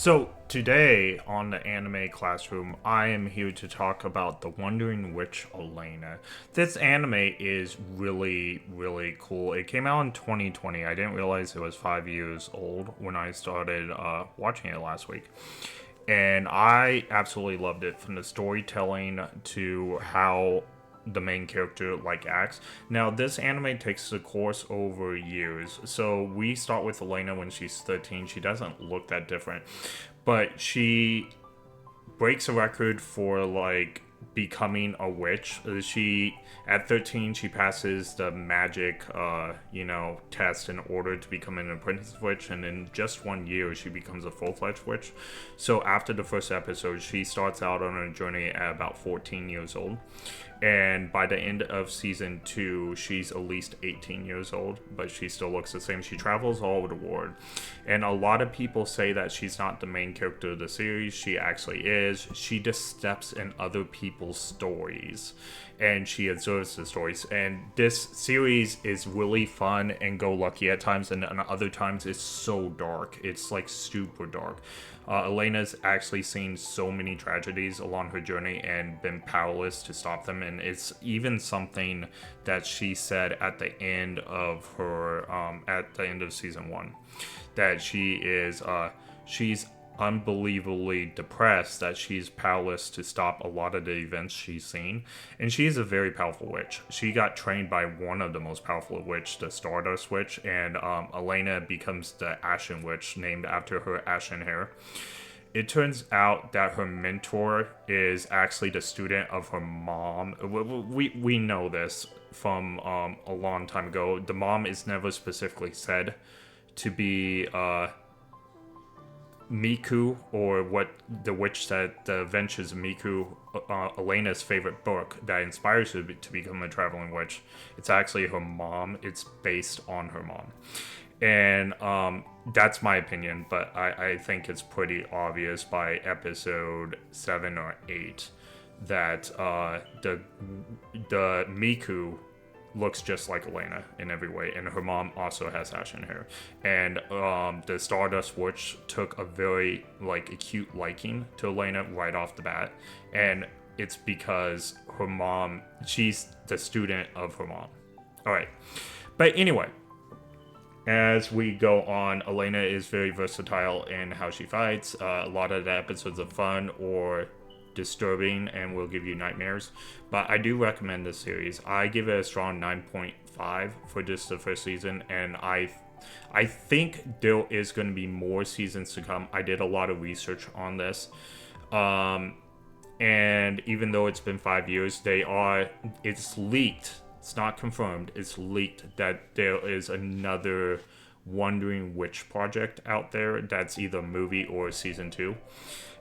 So, today on the Anime Classroom, I am here to talk about The Wandering Witch Elaina. This anime is really, really cool. It came out in 2020. I didn't realize it was 5 years old when I started watching it last week. And I absolutely loved it, from the storytelling to how the main character acts. Now this anime takes the course over years. So we start with Elaina when she's 13. She doesn't look that different, but she breaks a record for becoming a witch. She at 13 she passes the magic test in order to become an apprentice witch, and in just 1 year she becomes a full-fledged witch. So after the first episode, she starts out on a journey at about 14 years old, and by the end of season 2 she's at least 18 years old, but she still looks the same. She travels all over the world, and a lot of people say that she's not the main character of the series. She actually is. She just steps in other people's stories and she observes the stories, and this series is really fun and go lucky at times, and other times it's so dark. It's like super dark. Elena's actually seen so many tragedies along her journey and been powerless to stop them, and it's even something that she said at the end of her at the end of season 1, that she's unbelievably depressed, that she's powerless to stop a lot of the events she's seen. And she is a very powerful witch. She got trained by one of the most powerful witch, the Stardust Witch, and Elaina becomes the Ashen Witch, named after her ashen hair. It turns out that her mentor is actually the student of her mom. We know this from a long time ago. The mom is never specifically said to be Miku, or what the witch said, The Adventures of Miku, Elena's favorite book that inspires her to become a traveling witch. It's actually her mom. It's based on her mom. And that's my opinion, but I think it's pretty obvious by episode 7 or 8 that the Miku looks just like Elaina in every way, and her mom also has ashen hair. And the Stardust Witch took a very acute liking to Elaina right off the bat, and it's because her mom, she's the student of her mom. All right, but anyway, as we go on, Elaina is very versatile in how she fights. A lot of the episodes are fun or disturbing and will give you nightmares, but I do recommend this series. I give it a strong 9.5 for just the first season, and I think there is going to be more seasons to come. I did a lot of research on this, and even though it's been 5 years, it's leaked. It's not confirmed. It's leaked that there is another Wandering Witch project out there that's either a movie or season 2,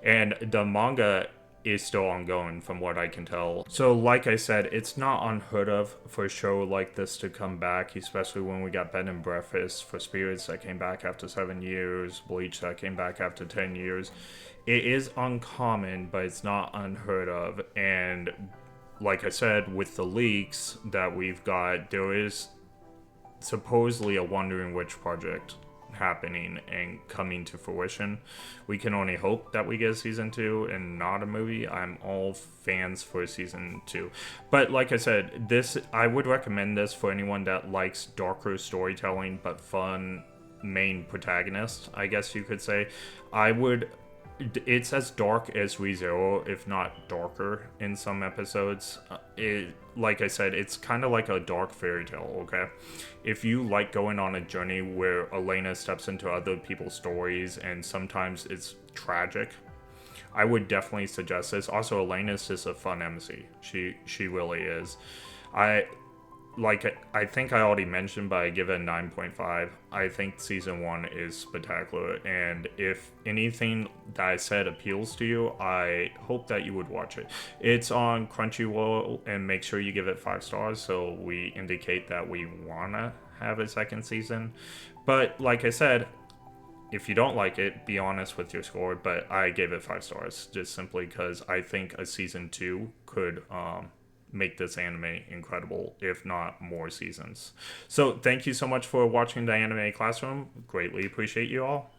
and the manga is still ongoing from what I can tell. So like I said, it's not unheard of for a show like this to come back, especially when we got Bed and Breakfast for Spirits that came back after 7 years, Bleach that came back after 10 years. It is uncommon, but it's not unheard of. And like I said, with the leaks that we've got, there is supposedly a Wandering Witch project happening and coming to fruition. We can only hope that we get a season 2 and not a movie. I'm all fans for season 2, but like I said, I would recommend this for anyone that likes darker storytelling but fun main protagonist, I guess you could say. It's as dark as ReZero, if not darker in some episodes. Like I said, it's kind of like a dark fairy tale, okay? If you like going on a journey where Elaina steps into other people's stories and sometimes it's tragic, I would definitely suggest this. Also, Elena's just a fun MC. She really is. I think I already mentioned, but I give it a 9.5. I think season 1 is spectacular, and if anything that I said appeals to you, I hope that you would watch it. It's on Crunchyroll, and make sure you give it 5 stars so we indicate that we wanna have a second season. But like I said, if you don't like it, be honest with your score, but I gave it 5 stars just simply because I think a season 2 could make this anime incredible, if not more seasons. So thank you so much for watching the Anime Classroom. Greatly appreciate you all.